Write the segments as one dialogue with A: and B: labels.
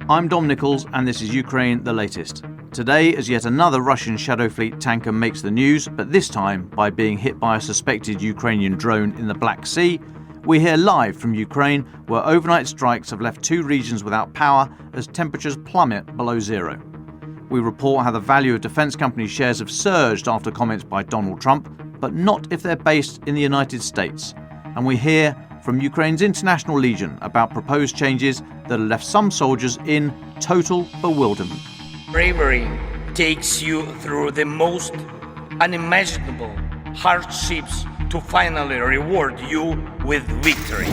A: I'm Dom Nicholls, and this is Ukraine the Latest. Today, as yet another Russian Shadow Fleet tanker makes the news, but this time by being hit by a suspected Ukrainian drone in the Black Sea, we hear live from Ukraine, where overnight strikes have left two regions without power as temperatures plummet below zero. We report how the value of defence companies' shares have surged after comments by Donald Trump, but not if they're based in the United States. And we hear from Ukraine's International Legion about proposed changes that have left some soldiers in total bewilderment.
B: Bravery takes you through the most unimaginable hardships to finally reward you with victory.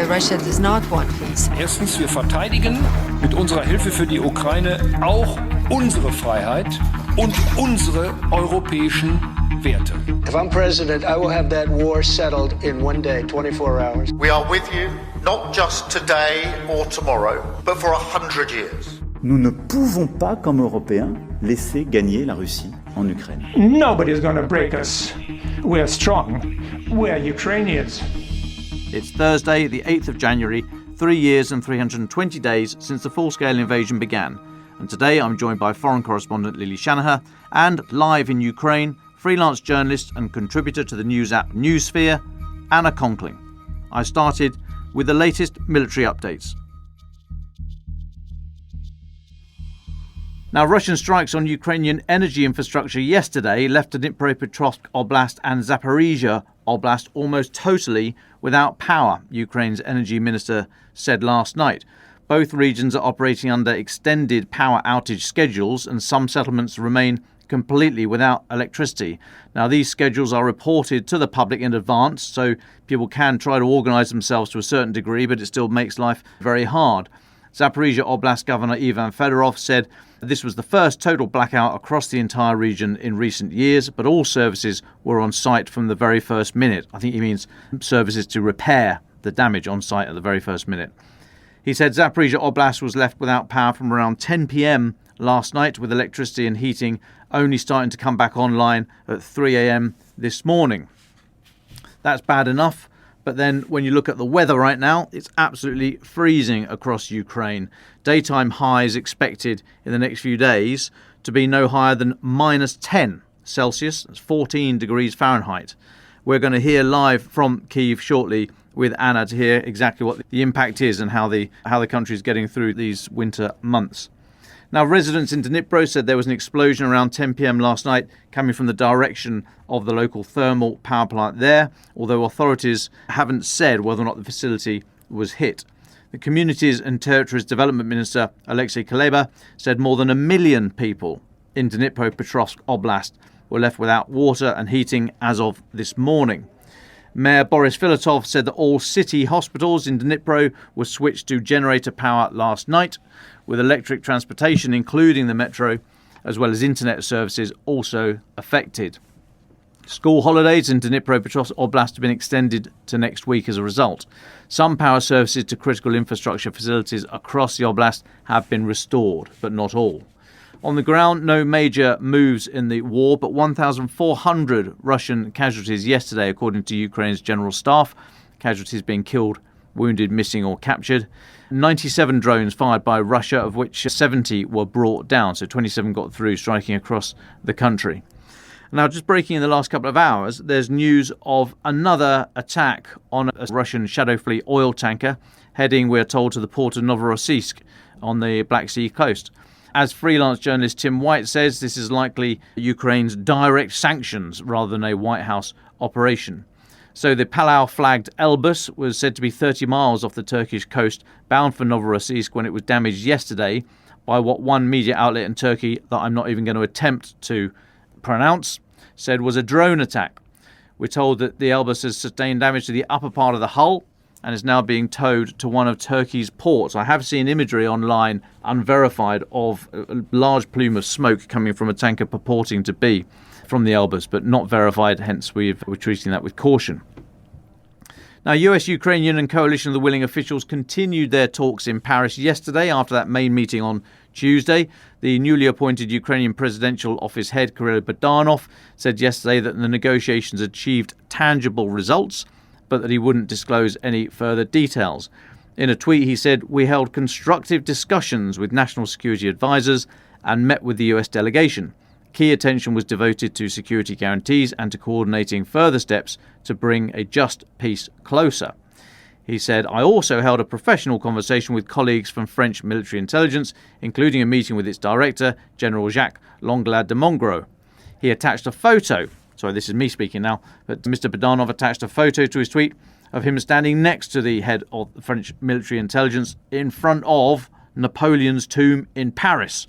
C: Russia does not want peace.
D: Erstens, wir verteidigen mit unserer Hilfe für die Ukraine auch unsere Freiheit und unsere europäischen Werte.
E: If I'm president, I will have that war settled in one day, 24 hours.
F: We are with you, not just today or tomorrow, but for 100 years.
G: Nous ne pouvons pas, comme Européens, laisser gagner la Russie en Ukraine.
H: Nobody's going to break us. We are strong. We are Ukrainians.
A: It's Thursday, the 8th of January, 3 years and 320 days since the full-scale invasion began. And today I'm joined by foreign correspondent Shanagher and, live in Ukraine, freelance journalist and contributor to the news app Noosphere, Anna Conkling. I started with the latest military updates. Now, Russian strikes on Ukrainian energy infrastructure yesterday left Dnipropetrovsk Oblast and Zaporizhzhia Oblast almost totally without power, Ukraine's energy minister said last night. Both regions are operating under extended power outage schedules, and some settlements remain completely without electricity. Now, these schedules are reported to the public in advance, so people can try to organise themselves to a certain degree, but it still makes life very hard. Zaporizhzhia Oblast Governor Ivan Fedorov said this was the first total blackout across the entire region in recent years, but all services were on site from the very first minute. I think he means services to repair the damage on site at the very first minute. He said Zaporizhzhia Oblast was left without power from around 10 p.m. last night, with electricity and heating only starting to come back online at 3 a.m. this morning. That's bad enough. But then when you look at the weather right now, it's absolutely freezing across Ukraine. Daytime highs expected in the next few days to be no higher than minus 10 Celsius. That's 14 degrees Fahrenheit. We're going to hear live from Kyiv shortly with Anna to hear exactly what the impact is and how the country is getting through these winter months. Now, residents in Dnipro said there was an explosion around 10 p.m. last night coming from the direction of the local thermal power plant there, although authorities haven't said whether or not the facility was hit. The Communities and Territories Development Minister, Alexei Kuleba, said more than 1 million people in Dnipropetrovsk Oblast were left without water and heating as of this morning. Mayor Boris Filatov said that all city hospitals in Dnipro were switched to generator power last night, with electric transportation, including the metro, as well as internet services, also affected. School holidays in Dnipropetrovsk Oblast have been extended to next week as a result. Some power services to critical infrastructure facilities across the oblast have been restored, but not all. On the ground, no major moves in the war, but 1,400 Russian casualties yesterday, according to Ukraine's general staff. Casualties being killed, wounded, missing or captured. 97 drones fired by Russia, of which 70 were brought down, so 27 got through, striking across the country. Now, just breaking in the last couple of hours, there's news of another attack on a Russian Shadow Fleet oil tanker heading, we're told, to the port of Novorossiysk on the Black Sea coast. As freelance journalist Tim White says, this is likely Ukraine's direct sanctions rather than a White House operation. So the Palau-flagged Elbus was said to be 30 miles off the Turkish coast, bound for Novorossiysk, when it was damaged yesterday by what one media outlet in Turkey, that I'm not even going to attempt to pronounce, said was a drone attack. We're told that the Elbus has sustained damage to the upper part of the hull and is now being towed to one of Turkey's ports. I have seen imagery online, unverified, of a large plume of smoke coming from a tanker purporting to be from the Elbus, but not verified, hence we're treating that with caution. Now, US, Ukrainian and Coalition of the Willing officials continued their talks in Paris yesterday after that main meeting on Tuesday. The newly appointed Ukrainian Presidential Office head, Kirill Budanov, said yesterday that the negotiations achieved tangible results, but that he wouldn't disclose any further details. In a tweet, he said, "We held constructive discussions with national security advisors and met with the US delegation. Key attention was devoted to security guarantees and to coordinating further steps to bring a just peace closer." He said, "I also held a professional conversation with colleagues from French military intelligence, including a meeting with its director, General Jacques Langlade de Montgros." He attached a photo. Sorry, this is me speaking now, but Mr. Bogdanov attached a photo to his tweet of him standing next to the head of the French military intelligence in front of Napoleon's tomb in Paris.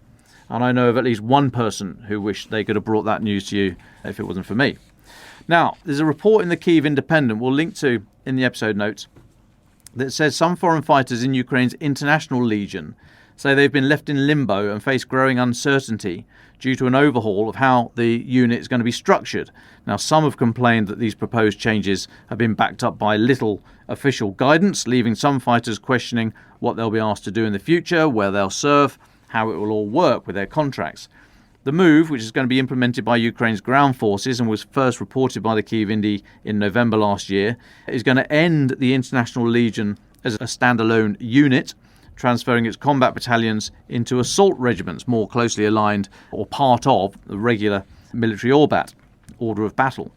A: And I know of at least one person who wished they could have brought that news to you if it wasn't for me. Now, there's a report in the Kyiv Independent we'll link to in the episode notes that says some foreign fighters in Ukraine's International Legion say they've been left in limbo and face growing uncertainty due to an overhaul of how the unit is going to be structured. Now, some have complained that these proposed changes have been backed up by little official guidance, leaving some fighters questioning what they'll be asked to do in the future, where they'll serve, how it will all work with their contracts. The move, which is going to be implemented by Ukraine's ground forces and was first reported by the Kyiv Indie in November last year, is going to end the International Legion as a standalone unit, transferring its combat battalions into assault regiments more closely aligned or part of the regular military order of battle.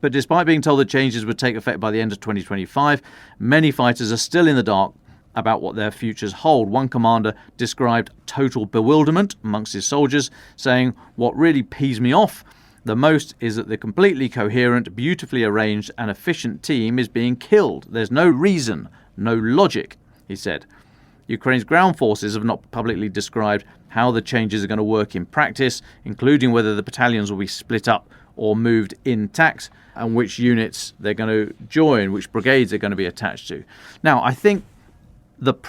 A: But despite being told that changes would take effect by the end of 2025, many fighters are still in the dark about what their futures hold. One commander described total bewilderment amongst his soldiers, saying, "What really pees me off the most is that the completely coherent, beautifully arranged and efficient team is being killed. There's no reason, no logic," he said. Ukraine's ground forces have not publicly described how the changes are going to work in practice, including whether the battalions will be split up or moved intact, and which units they're going to join, which brigades they're going to be attached to. Now, I think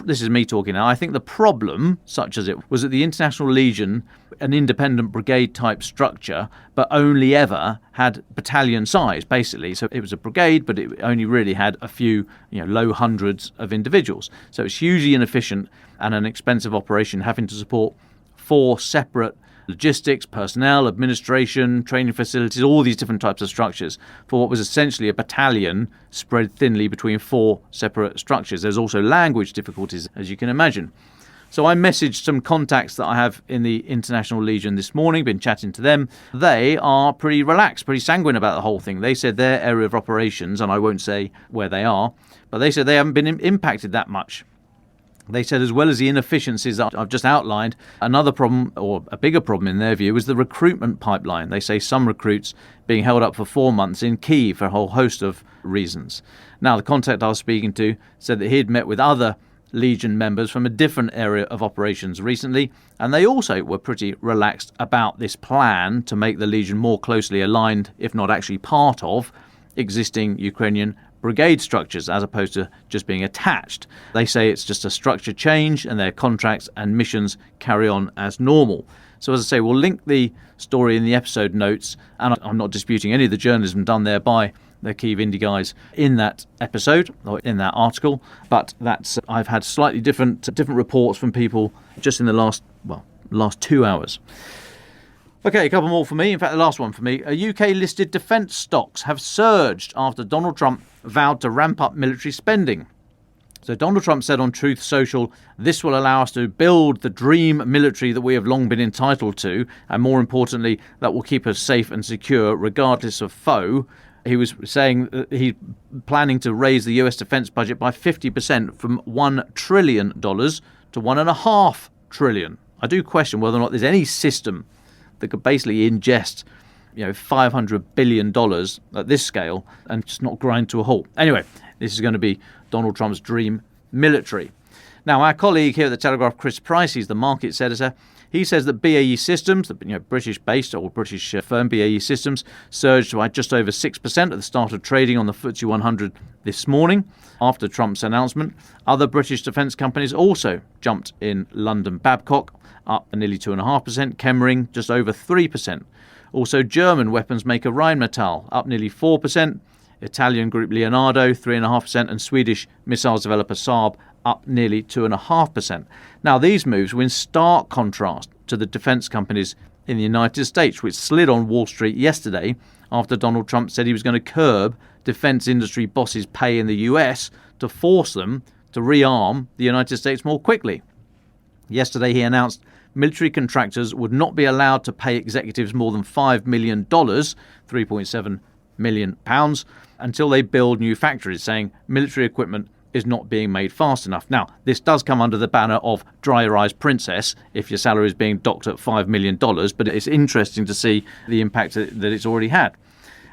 A: this is me talking now. I think the problem, such as it was that the International Legion, an independent brigade type structure, but only ever had battalion size, basically. So it was a brigade, but it only really had a few, low hundreds of individuals. So it's hugely inefficient and an expensive operation, having to support 4 separate logistics, personnel, administration, training facilities, all these different types of structures for what was essentially a battalion spread thinly between 4 separate structures. There's also language difficulties, as you can imagine. So I messaged some contacts that I have in the International Legion this morning, been chatting to them. They are pretty relaxed, pretty sanguine about the whole thing. They said their area of operations, and I won't say where they are, but they said they haven't been impacted that much. They said, as well as the inefficiencies that I've just outlined, another problem, or a bigger problem in their view, is the recruitment pipeline. They say some recruits being held up for 4 months in Kyiv for a whole host of reasons. Now, the contact I was speaking to said that he'd met with other Legion members from a different area of operations recently, and they also were pretty relaxed about this plan to make the Legion more closely aligned, if not actually part of, existing Ukrainian brigade structures as opposed to just being attached. They say it's just a structure change and their contracts and missions carry on as normal. So as I say, we'll link the story in the episode notes, and I'm not disputing any of the journalism done there by the Kyiv Indie guys in that episode or in that article, but that's I've had slightly different reports from people just in the last 2 hours. Okay, a couple more for me. In fact, the last one for me. UK-listed defence stocks have surged after Donald Trump vowed to ramp up military spending. So Donald Trump said on Truth Social, "This will allow us to build the dream military that we have long been entitled to, and more importantly, that will keep us safe and secure regardless of foe." He was saying that he's planning to raise the US defence budget by 50% from $1 trillion to $1.5 trillion. I do question whether or not there's any system that could basically ingest, $500 billion at this scale and just not grind to a halt. Anyway, this is going to be Donald Trump's dream military. Now, our colleague here at the Telegraph, Chris Price, he's the markets editor. He says that BAE Systems, the British-based or British firm BAE Systems, surged by just over 6% at the start of trading on the FTSE 100 this morning after Trump's announcement. Other British defence companies also jumped in London. Babcock up nearly 2.5%, Chemring just over 3%. Also, German weapons maker Rheinmetall up nearly 4%, Italian group Leonardo 3.5%, and Swedish missiles developer Saab up nearly 2.5%. Now, these moves were in stark contrast to the defence companies in the United States, which slid on Wall Street yesterday after Donald Trump said he was going to curb defence industry bosses' pay in the US to force them to to rearm the United States more quickly. Yesterday, he announced military contractors would not be allowed to pay executives more than $5 million, £3.7 million, until they build new factories, saying military equipment is not being made fast enough. Now, this does come under the banner of dry your eyes, princess, if your salary is being docked at $5 million, but it's interesting to see the impact that it's already had.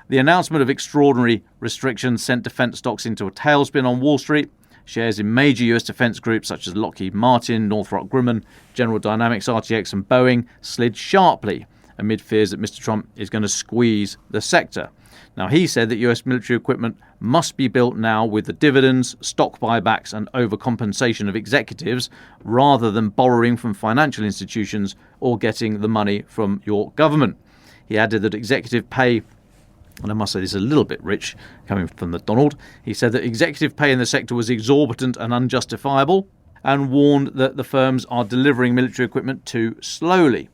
A: The announcement of extraordinary restrictions sent defence stocks into a tailspin on Wall Street. Shares in major US defence groups such as Lockheed Martin, Northrop Grumman, General Dynamics, RTX and Boeing slid sharply amid fears that Mr. Trump is going to squeeze the sector. Now, he said that US military equipment must be built now with the dividends, stock buybacks and overcompensation of executives rather than borrowing from financial institutions or getting the money from your government. He added that executive pay, and I must say this is a little bit rich coming from the Donald, he said that executive pay in the sector was exorbitant and unjustifiable and warned that the firms are delivering military equipment too slowly.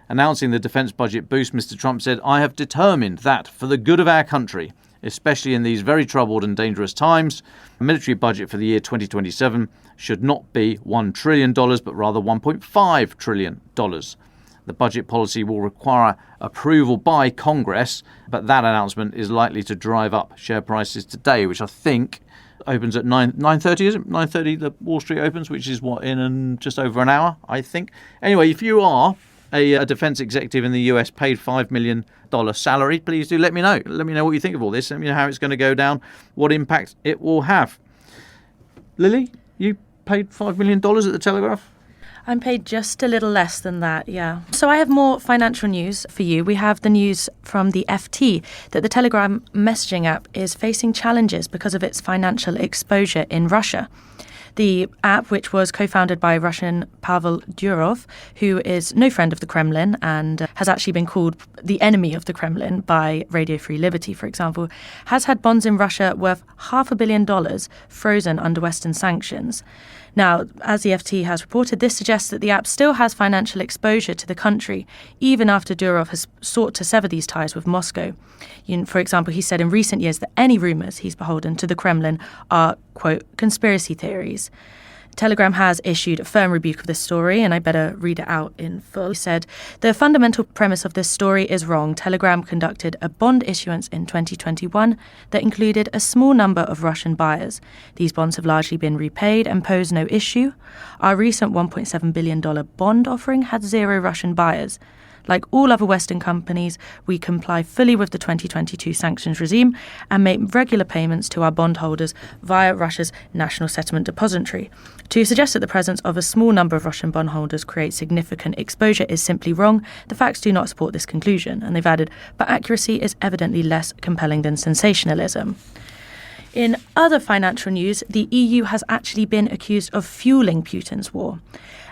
A: Announcing the defence budget boost, Mr. Trump said, "I have determined that for the good of our country, especially in these very troubled and dangerous times, the military budget for the year 2027 should not be $1 trillion, but rather $1.5 trillion. The budget policy will require approval by Congress, but that announcement is likely to drive up share prices today, which I think opens at 9:30, is it? 9:30 the Wall Street opens, which is in just over an hour, I think. Anyway, if you are a defence executive in the US paid $5 million salary, please do let me know. Let me know what you think of all this. Let me know how it's going to go down, what impact it will have. Lily, you paid $5 million at the Telegraph?
I: I'm paid just a little less than that, yeah. So I have more financial news for you. We have the news from the FT that the Telegram messaging app is facing challenges because of its financial exposure in Russia. The app, which was co-founded by Russian Pavel Durov, who is no friend of the Kremlin and has actually been called the enemy of the Kremlin by Radio Free Liberty, for example, has had bonds in Russia worth $500 million frozen under Western sanctions. Now, as the FT has reported, this suggests that the app still has financial exposure to the country, even after Durov has sought to sever these ties with Moscow. For example, he said in recent years that any rumours he's beholden to the Kremlin are, quote, conspiracy theories. Telegram has issued a firm rebuke of this story, and I better read it out in full. He said, "The fundamental premise of this story is wrong. Telegram conducted a bond issuance in 2021 that included a small number of Russian buyers. These bonds have largely been repaid and pose no issue. Our recent $1.7 billion bond offering had 0 Russian buyers. Like all other Western companies, we comply fully with the 2022 sanctions regime and make regular payments to our bondholders via Russia's National Settlement Depository. To suggest that the presence of a small number of Russian bondholders creates significant exposure is simply wrong. The facts do not support this conclusion." And they've added, "But accuracy is evidently less compelling than sensationalism." In other financial news, the EU has actually been accused of fueling Putin's war.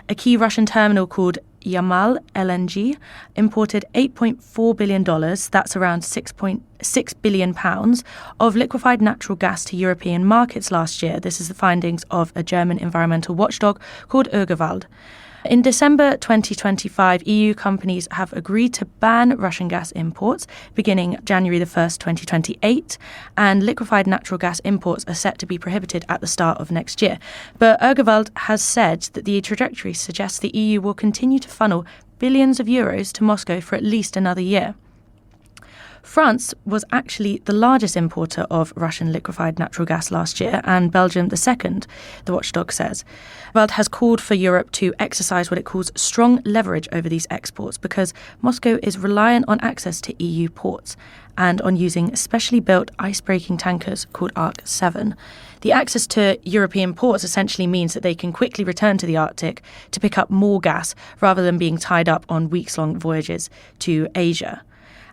I: A key Russian terminal called Yamal LNG imported $8.4 billion, that's around £6.6 billion, of liquefied natural gas to European markets last year. This is the findings of a German environmental watchdog called Urgewald. In December 2025, EU companies have agreed to ban Russian gas imports beginning January the 1st, 2028, and liquefied natural gas imports are set to be prohibited at the start of next year. But Urgewald has said that the trajectory suggests the EU will continue to funnel billions of euros to Moscow for at least another year. France was actually the largest importer of Russian liquefied natural gas last year, and Belgium the second, the watchdog says. Wald has called for Europe to exercise what it calls strong leverage over these exports because Moscow is reliant on access to EU ports and on using specially built ice-breaking tankers called Arc 7. The access to European ports essentially means that they can quickly return to the Arctic to pick up more gas rather than being tied up on weeks-long voyages to Asia.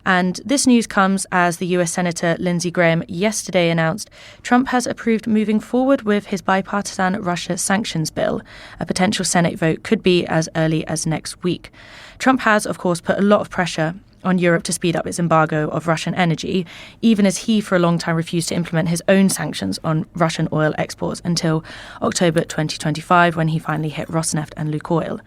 I: And this news comes as the US Senator Lindsey Graham yesterday announced Trump has approved moving forward with his bipartisan Russia sanctions bill. A potential Senate vote could be as early as next week. Trump has, of course, put a lot of pressure on Europe to speed up its embargo of Russian energy, even as he for a long time refused to implement his own sanctions on Russian oil exports until October 2025, when he finally hit Rosneft and Lukoil.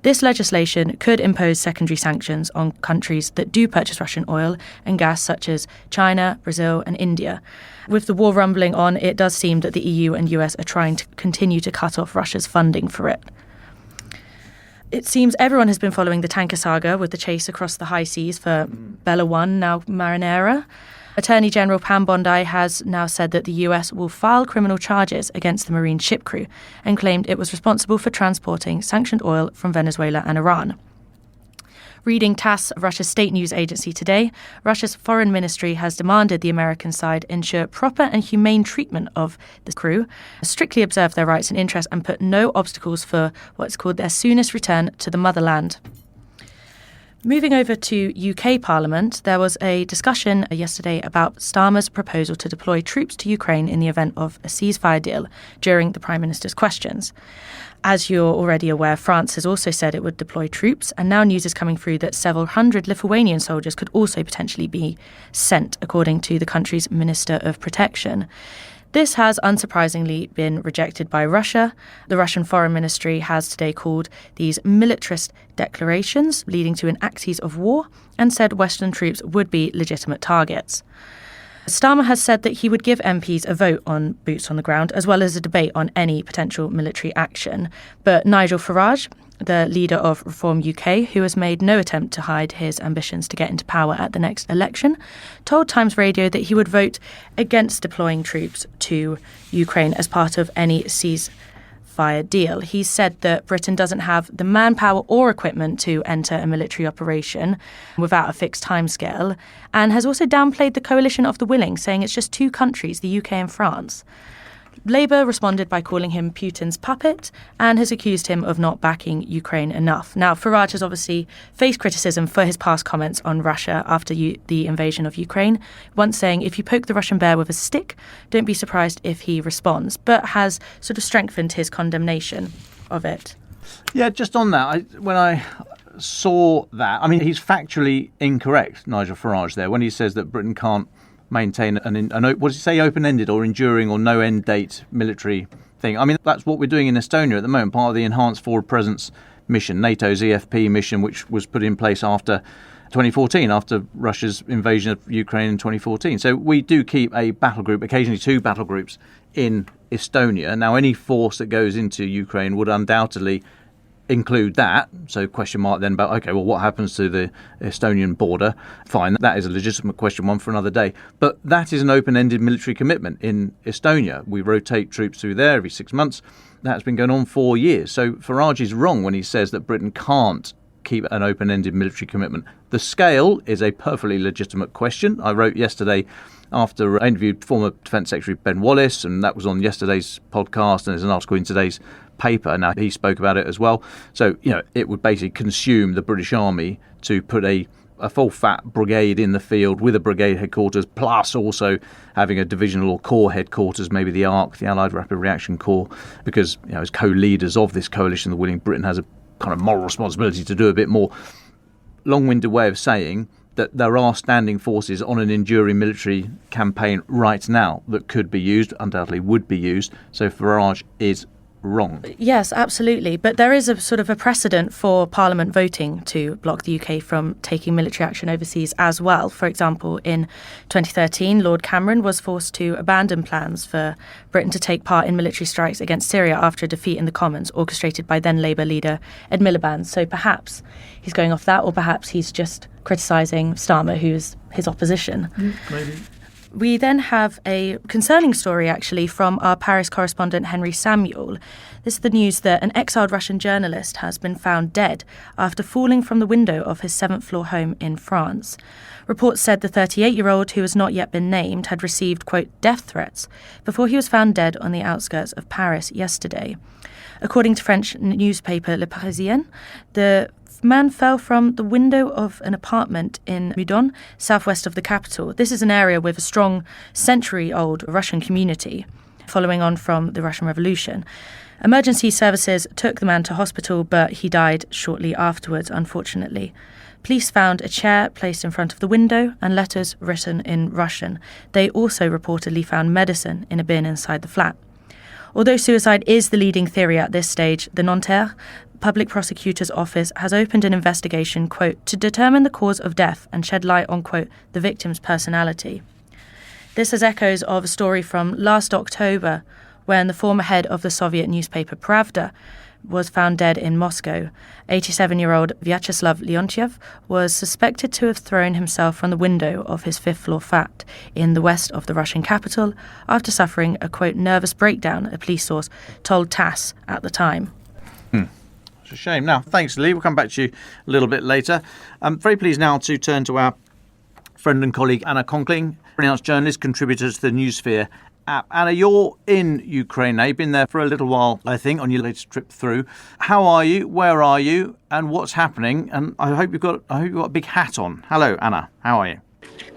I: This legislation could impose secondary sanctions on countries that do purchase Russian oil and gas, such as China, Brazil and India. With the war rumbling on, it does seem that the EU and US are trying to continue to cut off Russia's funding for it. It seems everyone has been following the tanker saga with the chase across the high seas for Bella 1, now Marinera. Attorney General Pam Bondi has now said that the US will file criminal charges against the marine ship crew and claimed it was responsible for transporting sanctioned oil from Venezuela and Iran. Reading TASS, Russia's state news agency today, Russia's foreign ministry has demanded the American side ensure proper and humane treatment of the crew, strictly observe their rights and interests, and put no obstacles for what's called their soonest return to the motherland. Moving over to UK Parliament, there was a discussion yesterday about Starmer's proposal to deploy troops to Ukraine in the event of a ceasefire deal during the Prime Minister's questions. As you're already aware, France has also said it would deploy troops, and now news is coming through that several hundred Lithuanian soldiers could also potentially be sent, according to the country's Minister of Protection. This has unsurprisingly been rejected by Russia. The Russian Foreign Ministry has today called these militarist declarations, leading to an axis of war, and said Western troops would be legitimate targets. Starmer has said that he would give MPs a vote on boots on the ground, as well as a debate on any potential military action. But Nigel Farage, the leader of Reform UK, who has made no attempt to hide his ambitions to get into power at the next election, told Times Radio that he would vote against deploying troops to Ukraine as part of any ceasefire deal. He said that Britain doesn't have the manpower or equipment to enter a military operation without a fixed timescale, and has also downplayed the coalition of the willing, saying it's just two countries, the UK and France. Labour responded by calling him Putin's puppet and has accused him of not backing Ukraine enough. Now, Farage has obviously faced criticism for his past comments on Russia after the invasion of Ukraine, once saying, if you poke the Russian bear with a stick, don't be surprised if he responds, but has sort of strengthened his condemnation of it.
A: Yeah, just on that, when I saw that, I mean, he's factually incorrect, Nigel Farage, there, when he says that Britain can't maintain what does he say, open-ended or enduring or no-end date military thing. I mean, that's what we're doing in Estonia at the moment, part of the Enhanced Forward Presence mission, NATO's EFP mission, which was put in place after 2014, after Russia's invasion of Ukraine in 2014. So we do keep a battle group, occasionally two battle groups, in Estonia. Now, any force that goes into Ukraine would undoubtedly include that. So question mark then about, OK, well, what happens to the Estonian border? Fine, that is a legitimate question, one for another day. But that is an open-ended military commitment in Estonia. We rotate troops through there every 6 months. That's been going on 4 years. So Farage is wrong when he says that Britain can't keep an open-ended military commitment. The scale is a perfectly legitimate question. I wrote yesterday after I interviewed former Defence Secretary Ben Wallace, and that was on yesterday's podcast, and there's an article in today's paper. Now, he spoke about it as well. So, it would basically consume the British Army to put a full-fat brigade in the field with a brigade headquarters, plus also having a divisional or corps headquarters, maybe the ARC, the Allied Rapid Reaction Corps, because, as co-leaders of this coalition, the willing, Britain has a kind of moral responsibility to do a bit more. Long-winded way of saying that there are standing forces on an enduring military campaign right now that could be used, undoubtedly would be used. So Farage is wrong.
I: Yes, absolutely. But there is a sort of a precedent for Parliament voting to block the UK from taking military action overseas as well. For example, in 2013, Lord Cameron was forced to abandon plans for Britain to take part in military strikes against Syria after a defeat in the Commons, orchestrated by then Labour leader Ed Miliband. So perhaps he's going off that, or perhaps he's just criticising Starmer, who's his opposition.
A: Maybe.
I: We then have a concerning story, actually, from our Paris correspondent Henry Samuel. This is the news that an exiled Russian journalist has been found dead after falling from the window of his 7th-floor home in France. Reports said the 38-year-old, who has not yet been named, had received, quote, death threats before he was found dead on the outskirts of Paris yesterday. According to French newspaper Le Parisien, the man fell from the window of an apartment in Meudon, southwest of the capital. This is an area with a strong century-old Russian community. following on from the Russian Revolution. Emergency services took the man to hospital, but he died shortly afterwards, unfortunately. Police found a chair placed in front of the window and letters written in Russian. They also reportedly found medicine in a bin inside the flat. Although suicide is the leading theory at this stage, the Nanterre Public Prosecutor's Office has opened an investigation, quote, to determine the cause of death and shed light on, quote, the victim's personality. This has echoes of a story from last October when the former head of the Soviet newspaper Pravda was found dead in Moscow. 87-year-old Vyacheslav Leontiev was suspected to have thrown himself from the window of his fifth-floor flat in the west of the Russian capital after suffering a, quote, nervous breakdown, a police source told TASS at the time.
A: It's a shame. Now, thanks, Lee. We'll come back to you a little bit later. I'm very pleased now to turn to our friend and colleague Anna Conkling, freelance journalist, contributor to the Noosphere app. Anna, you're in Ukraine now. You've been there for a little while, I think, on your latest trip through. How are you? Where are you? And what's happening? And I hope you've got a big hat on. Hello, Anna. How are you?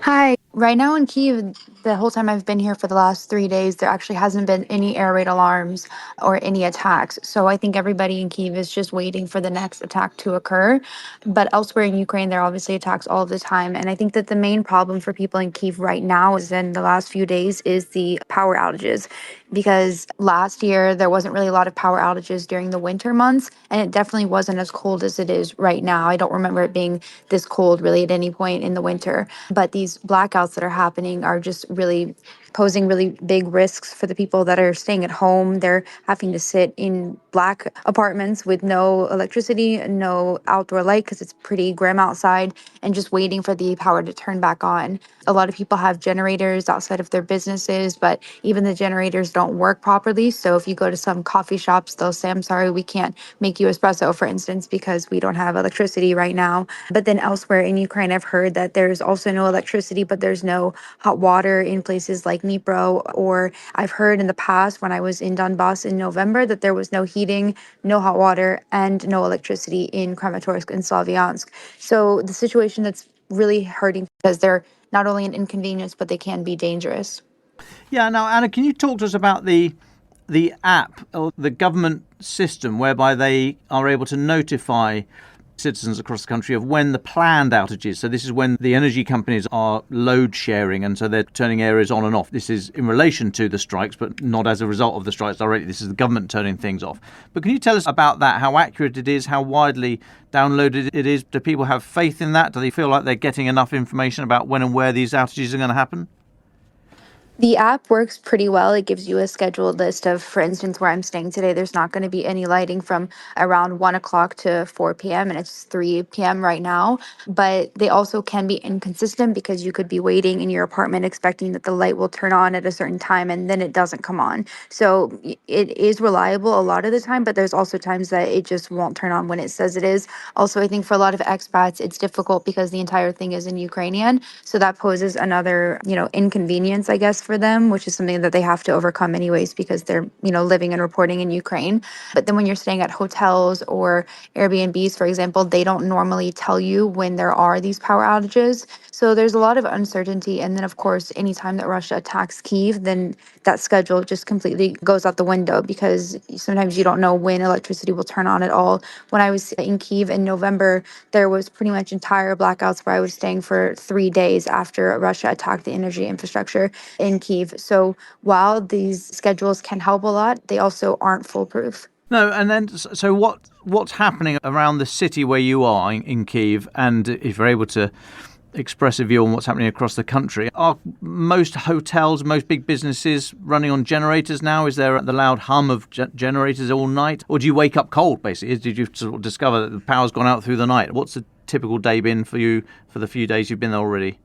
J: Hi. Right now in Kyiv, the whole time I've been here for the last 3 days, there actually hasn't been any air raid alarms or any attacks. So I think everybody in Kyiv is just waiting for the next attack to occur. But elsewhere in Ukraine, there are obviously attacks all the time. And I think that the main problem for people in Kyiv right now is in the last few days is the power outages. Because last year, there wasn't really a lot of power outages during the winter months. And it definitely wasn't as cold as it is right now. I don't remember it being this cold really at any point in the winter. But these blackouts that are happening are just really posing really big risks for the people that are staying at home. They're having to sit in black apartments with no electricity, no outdoor light because it's pretty grim outside, and just waiting for the power to turn back on. A lot of people have generators outside of their businesses, but even the generators don't work properly. So if you go to some coffee shops, they'll say, I'm sorry, we can't make you espresso, for instance, because we don't have electricity right now. But then elsewhere in Ukraine, I've heard that there's also no electricity, but there's no hot water in places like Dnipro. Or I've heard in the past when I was in Donbass in November that there was no heating, no hot water, and no electricity in Kramatorsk and Slavyansk. So the situation that's really hurting because they're not only an inconvenience, but they can be dangerous.
A: Yeah. Now, Anna, can you talk to us about the app or the government system whereby they are able to notify citizens across the country of when the planned outages? So this is when the energy companies are load sharing, and so they're turning areas on and off. This is in relation to the strikes, but not as a result of the strikes directly. This is the government turning things off. But can you tell us about that, how accurate it is, how widely downloaded it is? Do people have faith in that? Do they feel like they're getting enough information about when and where these outages are going to happen?
J: The app works pretty well. It gives you a scheduled list of, for instance, where I'm staying today, there's not going to be any lighting from around 1 o'clock to 4 p.m. and it's 3 p.m. right now. But they also can be inconsistent because you could be waiting in your apartment expecting that the light will turn on at a certain time and then it doesn't come on. So it is reliable a lot of the time, but there's also times that it just won't turn on when it says it is. Also, I think for a lot of expats, it's difficult because the entire thing is in Ukrainian. So that poses another, inconvenience, I guess, for them, which is something that they have to overcome anyways because they're, living and reporting in Ukraine. But then when you're staying at hotels or Airbnbs, for example, they don't normally tell you when there are these power outages. So there's a lot of uncertainty. And then, of course, anytime that Russia attacks Kyiv, then that schedule just completely goes out the window because sometimes you don't know when electricity will turn on at all. When I was in Kyiv in November, there was pretty much entire blackouts where I was staying for 3 days after Russia attacked the energy infrastructure in Kyiv. So while these schedules can help a lot, they also aren't foolproof.
A: No, and then so what's happening around the city where you are in Kyiv, and if you're able to express a view on what's happening across the country, are most hotels, most big businesses running on generators now? Is there the loud hum of generators all night, or do you wake up cold? Basically, did you sort of discover that the power's gone out through the night? What's a typical day been for you for the few days you've been there already?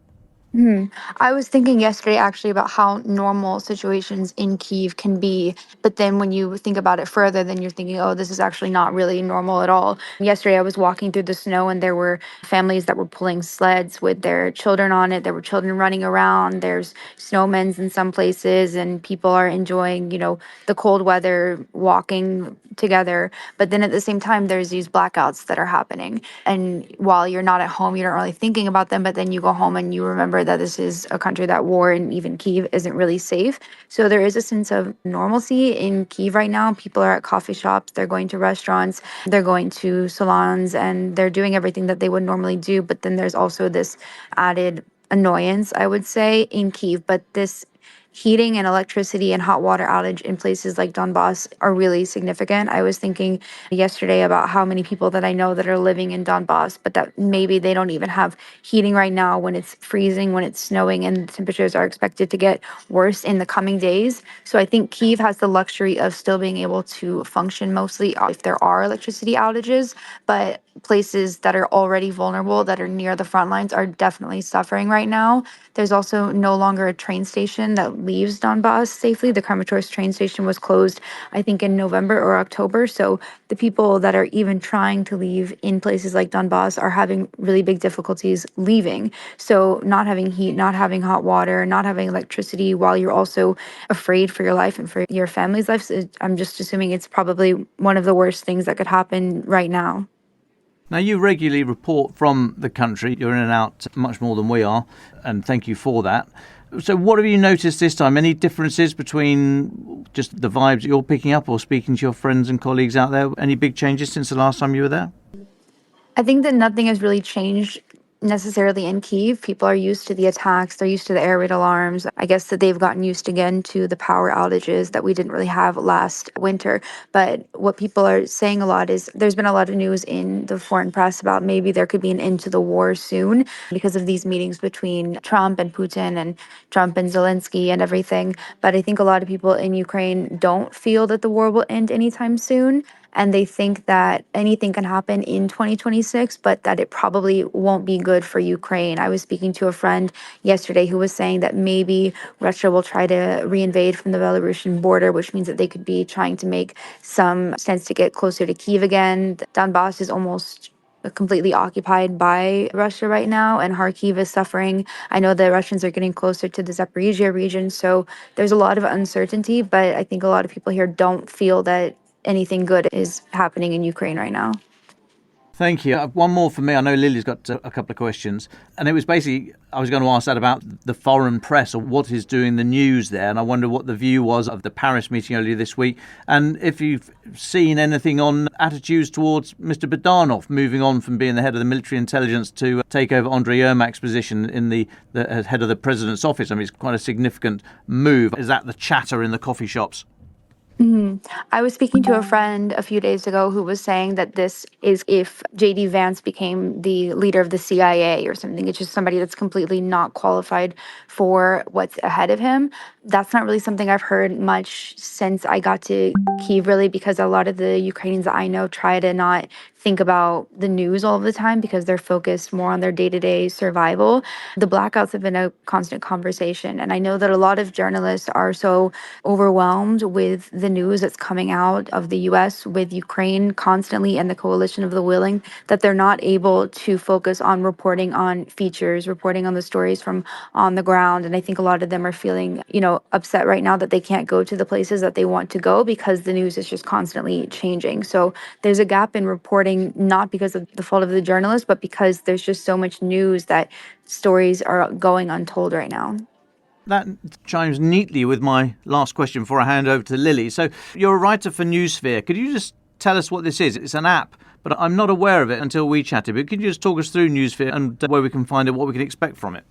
J: I was thinking yesterday actually about how normal situations in Kyiv can be. But then when you think about it further, then you're thinking, oh, this is actually not really normal at all. Yesterday, I was walking through the snow and there were families that were pulling sleds with their children on it. There were children running around. There's snowmen in some places and people are enjoying, the cold weather, walking together. But then at the same time, there's these blackouts that are happening. And while you're not at home, you're not really thinking about them. But then you go home and you remember that this is a country that war, and even Kyiv isn't really safe. So there is a sense of normalcy in Kyiv right now. People are at coffee shops, they're going to restaurants, they're going to salons, and they're doing everything that they would normally do. But then there's also this added annoyance, I would say, in Kyiv. But this heating and electricity and hot water outage in places like Donbass are really significant. I was thinking yesterday about how many people that I know that are living in Donbass, but that maybe they don't even have heating right now when it's freezing, when it's snowing, and the temperatures are expected to get worse in the coming days. So I think Kyiv has the luxury of still being able to function mostly if there are electricity outages, but places that are already vulnerable, that are near the front lines, are definitely suffering right now. There's also no longer a train station that leaves Donbass safely. The Kramatorsk train station was closed, I think, in November or October. So the people that are even trying to leave in places like Donbass are having really big difficulties leaving. So not having heat, not having hot water, not having electricity, while you're also afraid for your life and for your family's lives, I'm just assuming it's probably one of the worst things that could happen right now.
A: Now, you regularly report from the country. You're in and out much more than we are, and thank you for that. So what have you noticed this time? Any differences between just the vibes you're picking up or speaking to your friends and colleagues out there? Any big changes since the last time you were there?
J: I think that nothing has really changed necessarily in Kyiv. People are used to the attacks, they're used to the air raid alarms. I guess that they've gotten used again to the power outages that we didn't really have last winter. But what people are saying a lot is there's been a lot of news in the foreign press about maybe there could be an end to the war soon because of these meetings between Trump and Putin and Trump and Zelensky and everything. But I think a lot of people in Ukraine don't feel that the war will end anytime soon. And they think that anything can happen in 2026, but that it probably won't be good for Ukraine. I was speaking to a friend yesterday who was saying that maybe Russia will try to reinvade from the Belarusian border, which means that they could be trying to make some sense to get closer to Kyiv again. Donbass is almost completely occupied by Russia right now, and Kharkiv is suffering. I know the Russians are getting closer to the Zaporizhia region, so there's a lot of uncertainty, but I think a lot of people here don't feel that anything good is happening in Ukraine right now.
A: Thank you. One more for me. I know Lily's got a couple of questions. And it was basically, I was going to ask that about the foreign press or what is doing the news there. And I wonder what the view was of the Paris meeting earlier this week. And if you've seen anything on attitudes towards Mr. Bogdanov moving on from being the head of the military intelligence to take over Andrei Yermak's position in the head of the president's office. I mean, it's quite a significant move. Is that the chatter in the coffee shops?
J: I was speaking to a friend a few days ago who was saying that this is if J.D. Vance became the leader of the CIA or something. It's just somebody that's completely not qualified for what's ahead of him. That's not really something I've heard much since I got to Kyiv, really, because a lot of the Ukrainians that I know try to not think about the news all of the time because they're focused more on their day-to-day survival. The blackouts have been a constant conversation, and I know that a lot of journalists are so overwhelmed with the news that's coming out of the US with Ukraine constantly and the coalition of the willing that they're not able to focus on reporting on features, reporting on the stories from on the ground. And I think a lot of them are feeling, upset right now that they can't go to the places that they want to go because the news is just constantly changing. So there's a gap in reporting, not because of the fault of the journalist, but because there's just so much news that stories are going untold right now.
A: That chimes neatly with my last question before I hand over to Lily. So you're a writer for Noosphere. Could you just tell us what this is? It's an app, but I'm not aware of it until we chatted. But could you just talk us through Noosphere and where we can find it, what we can expect from it?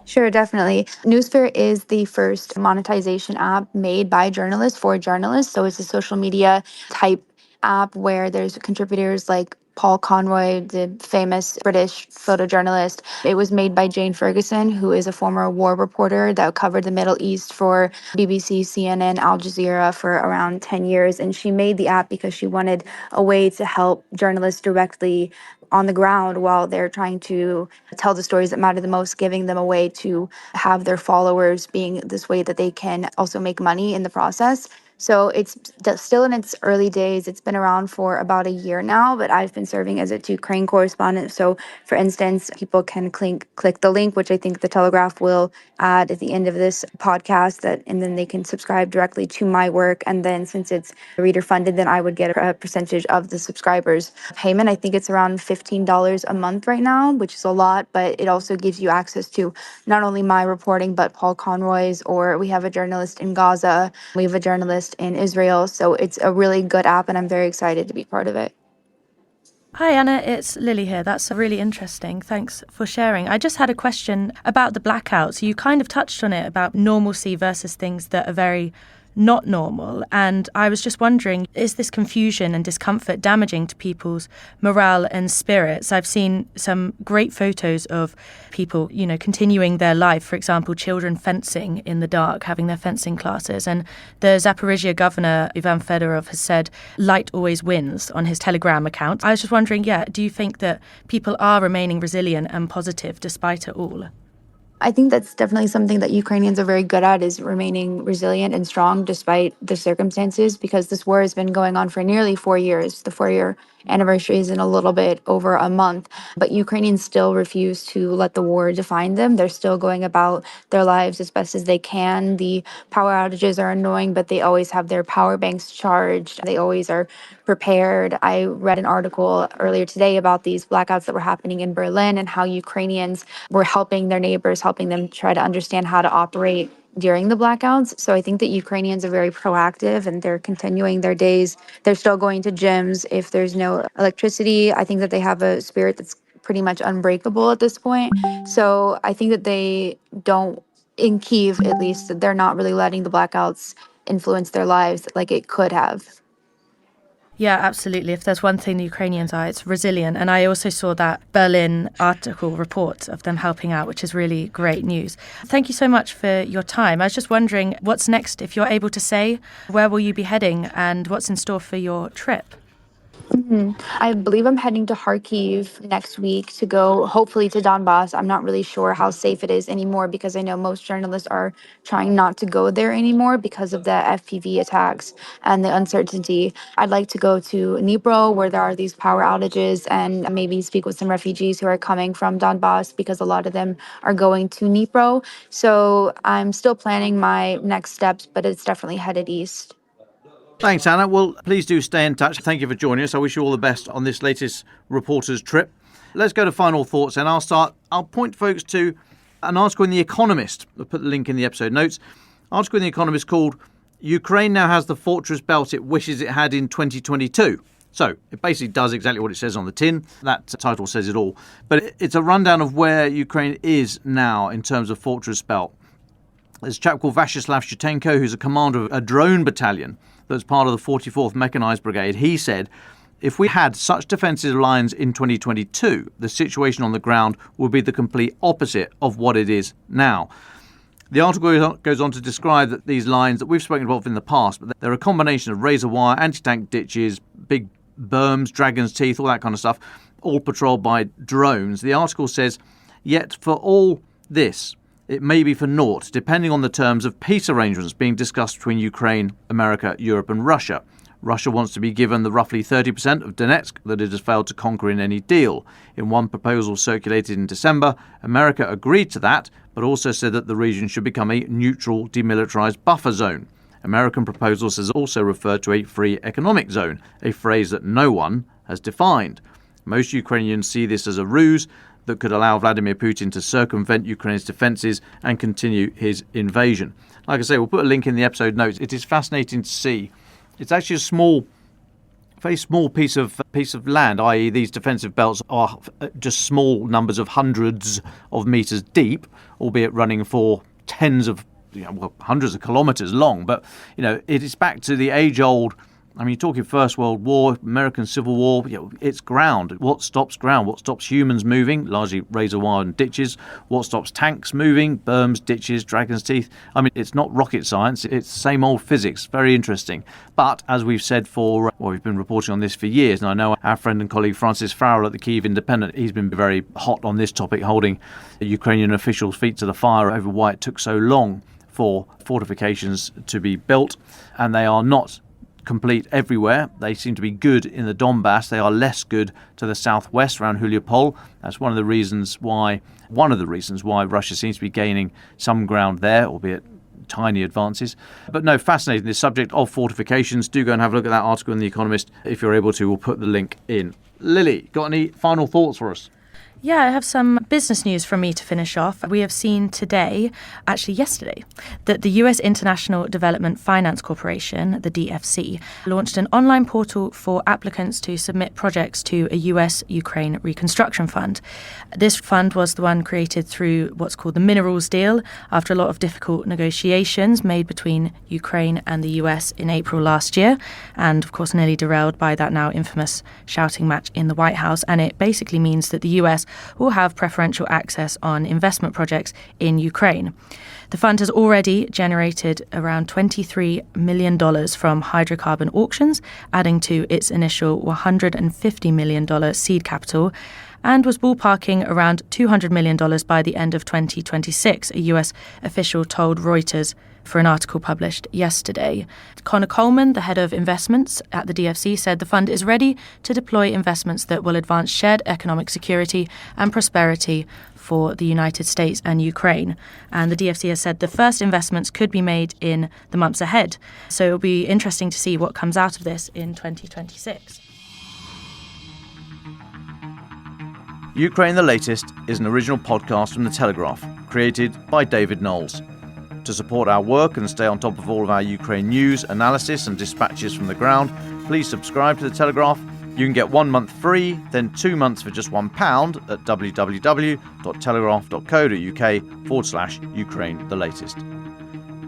J: Sure, definitely. Noosphere is the first monetization app made by journalists for journalists. So it's a social media type app where there's contributors like Paul Conroy, the famous British photojournalist. It was made by Jane Ferguson, who is a former war reporter that covered the Middle East for BBC, CNN, Al Jazeera for around 10 years. And she made the app because she wanted a way to help journalists directly on the ground while they're trying to tell the stories that matter the most, giving them a way to have their followers being this way that they can also make money in the process. So it's still in its early days. It's been around for about a year now, but I've been serving as a Ukraine correspondent. So for instance, people can click the link, which I think the Telegraph will add at the end of this podcast, and then they can subscribe directly to my work. And then since it's reader funded, then I would get a percentage of the subscribers payment. I think it's around $15 a month right now, which is a lot, but it also gives you access to not only my reporting, but Paul Conroy's, or we have a journalist in Gaza, we have a journalist in Israel. So it's a really good app, and I'm very excited to be part of it.
I: Hi, Anna. It's Lily here. That's really interesting. Thanks for sharing. I just had a question about the blackouts. You kind of touched on it about normalcy versus things that are very not normal. And I was just wondering, is this confusion and discomfort damaging to people's morale and spirits? I've seen some great photos of people, continuing their life. For example, children fencing in the dark, having their fencing classes. And the Zaporizhia governor, Ivan Fedorov, has said light always wins on his Telegram account. I was just wondering, do you think that people are remaining resilient and positive despite it all?
J: I think that's definitely something that Ukrainians are very good at, is remaining resilient and strong despite the circumstances, because this war has been going on for nearly 4 years. The 4-year anniversary is in a little bit over a month, but Ukrainians still refuse to let the war define them. They're still going about their lives as best as they can. The power outages are annoying, but they always have their power banks charged. They always are prepared. I read an article earlier today about these blackouts that were happening in Berlin and how Ukrainians were helping their neighbors, helping them try to understand how to operate during the blackouts. So I think that Ukrainians are very proactive and they're continuing their days. They're still going to gyms if there's no electricity. I think that they have a spirit that's pretty much unbreakable at this point. So I think that they don't, in Kyiv at least, that they're not really letting the blackouts influence their lives like it could have.
I: Yeah, absolutely. If there's one thing the Ukrainians are, it's resilient. And I also saw that Berlin report of them helping out, which is really great news. Thank you so much for your time. I was just wondering, what's next? If you're able to say, where will you be heading and what's in store for your trip?
J: I believe I'm heading to Kharkiv next week to go, hopefully, to Donbass. I'm not really sure how safe it is anymore, because I know most journalists are trying not to go there anymore because of the FPV attacks and the uncertainty. I'd like to go to Dnipro, where there are these power outages, and maybe speak with some refugees who are coming from Donbass, because a lot of them are going to Dnipro. So I'm still planning my next steps, but it's definitely headed east.
A: Thanks, Anna. Well, please do stay in touch. Thank you for joining us. I wish you all the best on this latest reporter's trip. Let's go to final thoughts, and I'll point folks to an article in The Economist. I'll put the link in the episode notes. Article in The Economist called "Ukraine Now Has the Fortress Belt It Wishes It Had in 2022. So it basically does exactly what it says on the tin. That title says it all. But it's a rundown of where Ukraine is now in terms of fortress belt. There's a chap called Vyacheslav Shutenko, who's a commander of a drone battalion that's part of the 44th Mechanized Brigade. He said, if we had such defensive lines in 2022, the situation on the ground would be the complete opposite of what it is now. The article goes on to describe that these lines that we've spoken about in the past, but they're a combination of razor wire, anti-tank ditches, big berms, dragon's teeth, all that kind of stuff, all patrolled by drones. The article says, yet for all this, it may be for naught, depending on the terms of peace arrangements being discussed between Ukraine, America, Europe and Russia. Russia wants to be given the roughly 30% of Donetsk that it has failed to conquer in any deal. In one proposal circulated in December, America agreed to that, but also said that the region should become a neutral, demilitarized buffer zone. American proposals has also referred to a free economic zone, a phrase that no one has defined. Most Ukrainians see this as a ruse that could allow Vladimir Putin to circumvent Ukraine's defences and continue his invasion. Like I say, we'll put a link in the episode notes. It is fascinating to see. It's actually a very small piece of land, i.e. these defensive belts are just small numbers of hundreds of metres deep, albeit running for hundreds of kilometres long. But, it is back to the age-old, you're talking First World War, American Civil War, it's ground. What stops ground? What stops humans moving? Largely razor wire and ditches. What stops tanks moving? Berms, ditches, dragon's teeth. It's not rocket science. It's the same old physics. Very interesting. But as we've said we've been reporting on this for years, and I know our friend and colleague Francis Farrell at the Kyiv Independent, he's been very hot on this topic, holding the Ukrainian officials' feet to the fire over why it took so long for fortifications to be built, and they are not complete everywhere. They seem to be good in the Donbass. They are less good to the southwest around Mariupol. That's one of the reasons why Russia seems to be gaining some ground there, albeit tiny advances. But no, fascinating, this subject of fortifications. Do go and have a look at that article in The Economist if you're able to. We'll put the link in. Lily, got any final thoughts for us?
I: Yeah, I have some business news from me to finish off. We have seen today, actually yesterday, that the US International Development Finance Corporation, the DFC, launched an online portal for applicants to submit projects to a US-Ukraine reconstruction fund. This fund was the one created through what's called the Minerals deal after a lot of difficult negotiations made between Ukraine and the US in April last year, and of course nearly derailed by that now infamous shouting match in the White House. And it basically means that the US will have preferential access on investment projects in Ukraine. The fund has already generated around $23 million from hydrocarbon auctions, adding to its initial $150 million seed capital, and was ballparking around $200 million by the end of 2026, a US official told Reuters for an article published yesterday. Connor Coleman, the head of investments at the DFC, said the fund is ready to deploy investments that will advance shared economic security and prosperity for the United States and Ukraine. And the DFC has said the first investments could be made in the months ahead. So it'll be interesting to see what comes out of this in 2026.
A: Ukraine the Latest is an original podcast from The Telegraph, created by David Nicholls. To support our work and stay on top of all of our Ukraine news, analysis and dispatches from the ground, please subscribe to The Telegraph. You can get 1 month free, then 2 months for just £1 at www.telegraph.co.uk/Ukraine the Latest.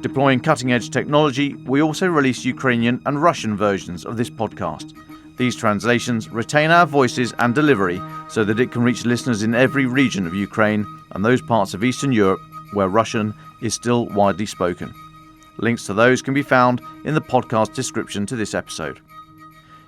A: Deploying cutting-edge technology, we also release Ukrainian and Russian versions of this podcast. These translations retain our voices and delivery so that it can reach listeners in every region of Ukraine and those parts of Eastern Europe where Russian is still widely spoken. Links to those can be found in the podcast description to this episode.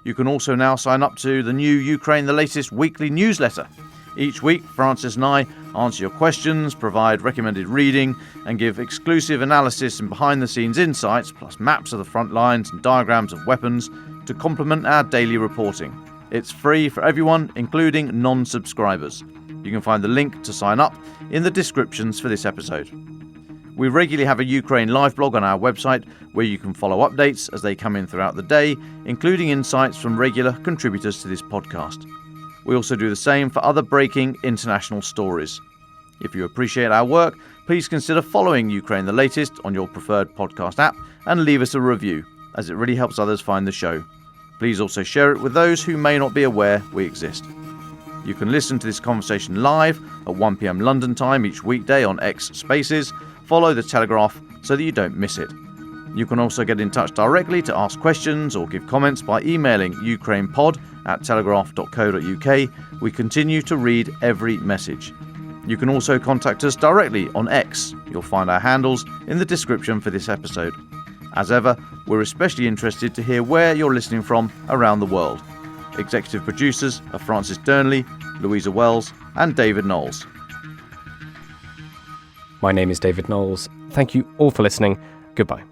A: You can also now sign up to the new Ukraine the Latest weekly newsletter. Each week, Francis and I answer your questions, provide recommended reading, and give exclusive analysis and behind-the-scenes insights, plus maps of the front lines and diagrams of weapons, to complement our daily reporting. It's free for everyone, including non-subscribers. You can find the link to sign up in the descriptions for this episode. We regularly have a Ukraine live blog on our website where you can follow updates as they come in throughout the day, including insights from regular contributors to this podcast. We also do the same for other breaking international stories. If you appreciate our work, please consider following Ukraine the Latest on your preferred podcast app and leave us a review, as it really helps others find the show. Please also share it with those who may not be aware we exist. You can listen to this conversation live at 1 p.m. London time each weekday on X Spaces. Follow The Telegraph so that you don't miss it. You can also get in touch directly to ask questions or give comments by emailing ukrainepod@telegraph.co.uk. We continue to read every message. You can also contact us directly on X. You'll find our handles in the description for this episode. As ever, we're especially interested to hear where you're listening from around the world. Executive producers are Francis Durnley, Louisa Wells, and David Nicholls.
K: My name is David Nicholls. Thank you all for listening. Goodbye.